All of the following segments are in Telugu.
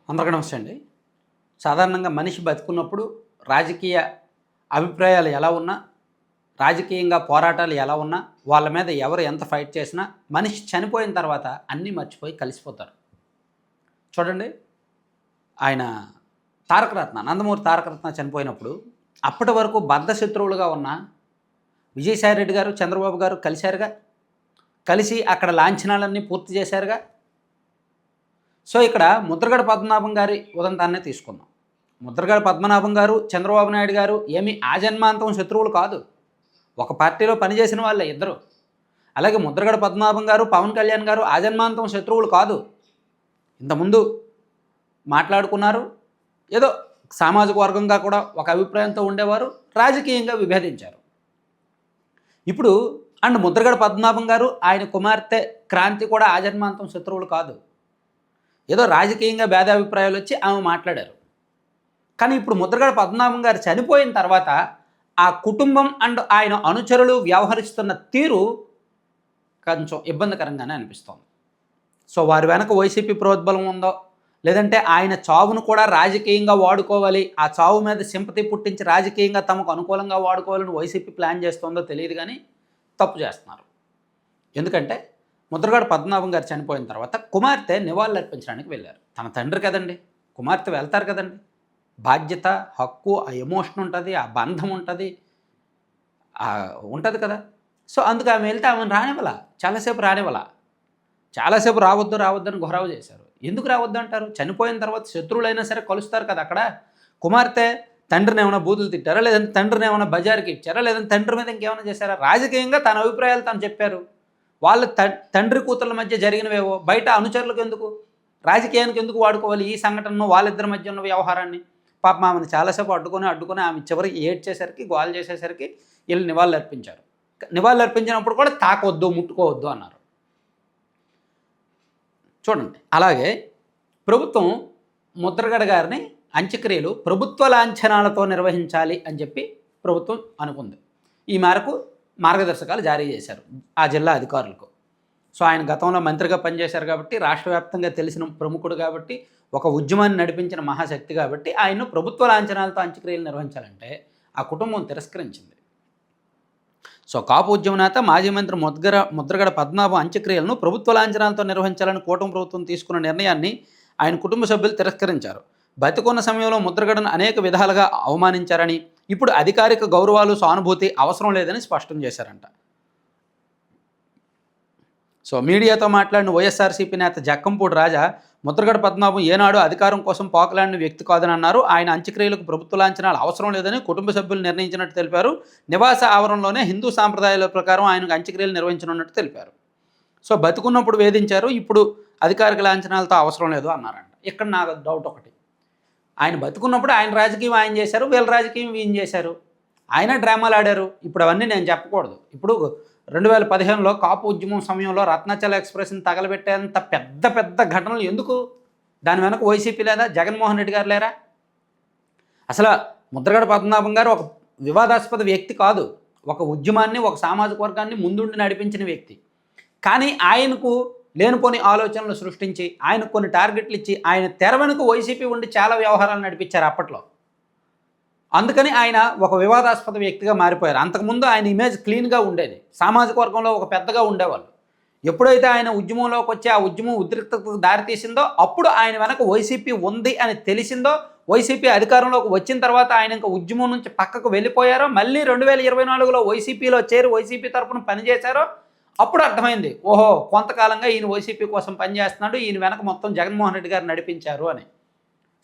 అందరికీ నమస్తే అండి. సాధారణంగా మనిషి బతుకున్నప్పుడు రాజకీయ అభిప్రాయాలు ఎలా ఉన్నా, రాజకీయంగా పోరాటాలు ఎలా ఉన్నా, వాళ్ళ మీద ఎవరు ఎంత ఫైట్ చేసినా, మనిషి చనిపోయిన తర్వాత అన్నీ మర్చిపోయి కలిసిపోతారు. చూడండి, ఆయన నందమూరి తారకరత్న చనిపోయినప్పుడు అప్పటి వరకు బద్ధ శత్రువులుగా ఉన్న విజయసాయిరెడ్డి గారు, చంద్రబాబు గారు కలిశారుగా. కలిసి అక్కడ లాంఛనాలన్నీ పూర్తి చేశారుగా. సో ఇక్కడ ముద్రగడ పద్మనాభం గారి ఉదంతాన్నే తీసుకుందాం. ముద్రగడ పద్మనాభం గారు, చంద్రబాబు నాయుడు గారు ఏమీ ఆజన్మాంతం శత్రువులు కాదు. ఒక పార్టీలో పనిచేసిన వాళ్ళే ఇద్దరు. అలాగే ముద్రగడ పద్మనాభం గారు, పవన్ కళ్యాణ్ గారు ఆజన్మాంతం శత్రువులు కాదు. ఇంతకుముందు మాట్లాడుకున్నారు. ఏదో సామాజిక వర్గంగా కూడా ఒక అభిప్రాయంతో ఉండేవారు. రాజకీయంగా విభేదించారు. ఇప్పుడు ముద్రగడ పద్మనాభం గారు, ఆయన కుమార్తె క్రాంతి కూడా ఆజన్మాంతం శత్రువులు కాదు. ఏదో రాజకీయంగా భేదాభిప్రాయాలు వచ్చి ఆమె మాట్లాడారు. కానీ ఇప్పుడు ముద్రగడ పద్మనాభం గారు చనిపోయిన తర్వాత ఆ కుటుంబం ఆయన అనుచరులు వ్యవహరిస్తున్న తీరు కొంచెం ఇబ్బందికరంగానే అనిపిస్తోంది. సో వారి వెనక వైసీపీ ప్రోద్బలం ఉందో, లేదంటే ఆయన చావును కూడా రాజకీయంగా వాడుకోవాలి, ఆ చావు మీద సింపతి పుట్టించి రాజకీయంగా తమకు అనుకూలంగా వాడుకోవాలని వైసీపీ ప్లాన్ చేస్తుందో తెలియదు, కానీ తప్పు చేస్తున్నారు. ఎందుకంటే ముద్రగడ పద్మనాభం గారు చనిపోయిన తర్వాత కుమార్తె నివాళులు అర్పించడానికి వెళ్ళారు. తన తండ్రి కదండి, కుమార్తె వెళ్తారు కదండి. బాధ్యత, హక్కు, ఆ ఎమోషన్ ఉంటుంది, ఆ బంధం ఉంటుంది, ఉంటుంది కదా. సో అందుకు ఆమె వెళ్తే ఆమెను రానివ్వాల, చాలాసేపు రావద్దని ఘోరావు చేశారు. ఎందుకు రావద్దు అంటారు? చనిపోయిన తర్వాత శత్రువులైనా సరే కలుస్తారు కదా. అక్కడ కుమార్తె తండ్రిని ఏమైనా బూతులు తిట్టారా, లేదంటే తండ్రిని ఏమైనా బజార్కి ఇచ్చారా, లేదంటే తండ్రి మీద ఇంకేమైనా చేశారా? రాజకీయంగా తన అభిప్రాయాలు తను చెప్పారు. వాళ్ళ తండ్రి కూతుర్ల మధ్య జరిగినవేవో బయట అనుచరులకు ఎందుకు, రాజకీయానికి ఎందుకు వాడుకోవాలి ఈ సంఘటనను, వాళ్ళిద్దరి మధ్య ఉన్న వ్యవహారాన్ని? పాపం ఆమెను చాలాసేపు అడ్డుకొని ఆమె చివరికి ఏడ్చేసరికి, గోల్ చేసేసరికి వీళ్ళు నివాళులు అర్పించారు. నివాళులు అర్పించినప్పుడు కూడా తాకొద్దు, ముట్టుకోవద్దు అన్నారు. చూడండి, అలాగే ప్రభుత్వం ముద్రగడ గారిని అంత్యక్రియలు ప్రభుత్వ లాంఛనాలతో నిర్వహించాలి అని చెప్పి ప్రభుత్వం అనుకుంది. ఈ మేరకు మార్గదర్శకాలు జారీ చేశారు ఆ జిల్లా అధికారులకు. సో ఆయన గతంలో మంత్రిగా పనిచేశారు కాబట్టి, రాష్ట్ర వ్యాప్తంగా తెలిసిన ప్రముఖుడు కాబట్టి, ఒక ఉద్యమాన్ని నడిపించిన మహాశక్తి కాబట్టి ఆయన్ను ప్రభుత్వ లాంఛనాలతో అంత్యక్రియలు నిర్వహించాలంటే ఆ కుటుంబం తిరస్కరించింది. సో కాపు ఉద్యమ నేత మాజీ మంత్రి ముద్రగడ పద్మనాభం అంత్యక్రియలను ప్రభుత్వ లాంఛనాలతో నిర్వహించాలని కూటమి ప్రభుత్వం తీసుకున్న నిర్ణయాన్ని ఆయన కుటుంబ సభ్యులు తిరస్కరించారు. బతికున్న సమయంలో ముద్రగడను అనేక విధాలుగా అవమానించారని, ఇప్పుడు అధికారిక గౌరవాలు, సానుభూతి అవసరం లేదని స్పష్టం చేశారంట. సో మీడియాతో మాట్లాడిన వైఎస్ఆర్సీపీ నేత జక్కంపూడి రాజా, ముద్రగడ పద్మనాభం ఏనాడు అధికారం కోసం పోకలాడిన వ్యక్తి కాదని అన్నారు. ఆయన అంత్యక్రియలకు ప్రభుత్వ లాంఛనాలు అవసరం లేదని కుటుంబ సభ్యులు నిర్ణయించినట్టు తెలిపారు. నివాస ఆవరణలోనే హిందూ సాంప్రదాయాల ప్రకారం ఆయనకు అంత్యక్రియలు నిర్వహించనున్నట్టు తెలిపారు. సో బతుకున్నప్పుడు వేధించారు, ఇప్పుడు అధికారిక లాంఛనాలతో అవసరం లేదు అన్నారంట. ఇక్కడ నాకు డౌట్ ఒకటి, ఆయన బతుకున్నప్పుడు ఆయన రాజకీయం ఆయన చేశారు, వీళ్ళ రాజకీయం ఈయన చేశారు, ఆయన డ్రామాలు ఆడారు. ఇప్పుడు అవన్నీ నేను చెప్పకూడదు. ఇప్పుడు 2015లో కాపు ఉద్యమం సమయంలో రత్నాచల ఎక్స్ప్రెస్ని తగలబెట్టేంత పెద్ద ఘటనలు ఎందుకు? దాని వెనక వైసీపీ లేదా, జగన్మోహన్ రెడ్డి గారు లేరా? అసలు ముద్రగడ పద్మనాభం గారు ఒక వివాదాస్పద వ్యక్తి కాదు, ఒక ఉద్యమాన్ని, ఒక సామాజిక వర్గాన్ని ముందుండి నడిపించిన వ్యక్తి. కానీ ఆయనకు లేనిపోని ఆలోచనలు సృష్టించి, ఆయనకు కొన్ని టార్గెట్లు ఇచ్చి, ఆయన తెర వెనుక వైసీపీ ఉండి చాలా వ్యవహారాలు నడిపించారు అప్పట్లో. అందుకని ఆయన ఒక వివాదాస్పద వ్యక్తిగా మారిపోయారు. అంతకుముందు ఆయన ఇమేజ్ క్లీన్గా ఉండేది, సామాజిక వర్గంలో ఒక పెద్దగా ఉండేవాళ్ళు. ఎప్పుడైతే ఆయన ఉద్యమంలోకి వచ్చి ఆ ఉద్యమం ఉద్రిక్తతకు దారితీసిందో, అప్పుడు ఆయన వెనక వైసీపీ ఉంది అని తెలిసిందో, వైసీపీ అధికారంలోకి వచ్చిన తర్వాత ఆయన ఇంకా ఉద్యమం నుంచి పక్కకు వెళ్ళిపోయారో, మళ్ళీ 2024లో వైసీపీలో చేరి వైసీపీ తరఫున పనిచేశారో అప్పుడు అర్థమైంది, ఓహో కొంతకాలంగా ఈయన వైసీపీ కోసం పనిచేస్తున్నాడు, ఈయన వెనక మొత్తం జగన్మోహన్ రెడ్డి గారు నడిపించారు అని.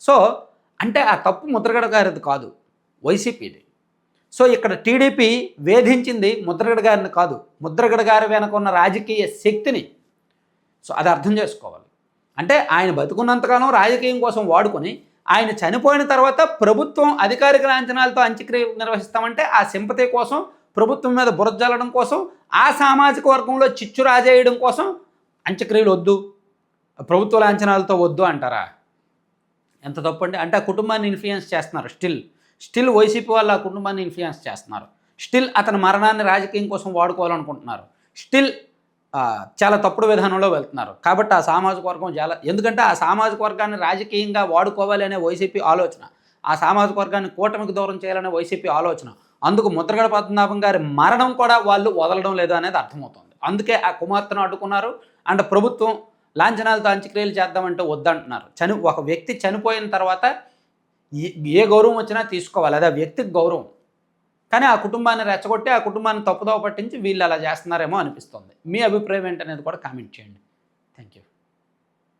సో అంటే ఆ తప్పు ముద్రగడ గారిది కాదు, వైసీపీది. సో ఇక్కడ టీడీపీ వేధించింది ముద్రగడ గారిని కాదు, ముద్రగడ గారి వెనక ఉన్న రాజకీయ శక్తిని. సో అది అర్థం చేసుకోవాలి. అంటే ఆయన బతుకున్నంతకాలం రాజకీయం కోసం వాడుకొని, ఆయన చనిపోయిన తర్వాత ప్రభుత్వం అధికారిక లాంఛనాలతో అంత్యక్రియలు నిర్వహిస్తామంటే ఆ సింపతి కోసం, ప్రభుత్వం మీద బురజల్లడం కోసం, ఆ సామాజిక వర్గంలో చిచ్చు రాజేయడం కోసం అంత్యక్రియలు వద్దు, ప్రభుత్వ లాంఛనాలతో వద్దు అంటారా? ఎంత తప్పండి. అంటే ఆ కుటుంబాన్ని ఇన్ఫ్లుయెన్స్ చేస్తున్నారు. స్టిల్ వైసీపీ వాళ్ళు ఆ కుటుంబాన్ని ఇన్ఫ్లుయెన్స్ చేస్తున్నారు. స్టిల్ అతని మరణాన్ని రాజకీయం కోసం వాడుకోవాలనుకుంటున్నారు. స్టిల్ చాలా తప్పుడు విధానంలో వెళ్తున్నారు. కాబట్టి ఆ సామాజిక వర్గం చాలా, ఎందుకంటే ఆ సామాజిక వర్గాన్ని రాజకీయంగా వాడుకోవాలి అనే వైసీపీ ఆలోచన. ఆ సామాజిక వర్గాన్ని కూటమికి దూరం చేయాలనే వైసీపీ ఆలోచన. అందుకు ముద్రగడ పద్మనాభం గారి మరణం కూడా వాళ్ళు వదలడం లేదు అనేది అర్థమవుతుంది. అందుకే ఆ కుమార్తెను అడ్డుకున్నారు. అండ్ ప్రభుత్వం లాంఛనాలతో అంత్యక్రియలు చేద్దామంటే వద్దంటున్నారు. ఒక వ్యక్తి చనిపోయిన తర్వాత ఏ ఏ గౌరవం వచ్చినా తీసుకోవాలి. అది ఆ వ్యక్తికి గౌరవం. కానీ ఆ కుటుంబాన్ని రెచ్చగొట్టి, ఆ కుటుంబాన్ని తప్పుదోవ పట్టించి వీళ్ళు అలా చేస్తున్నారేమో అనిపిస్తుంది. మీ అభిప్రాయం ఏంటనేది కూడా కామెంట్ చేయండి.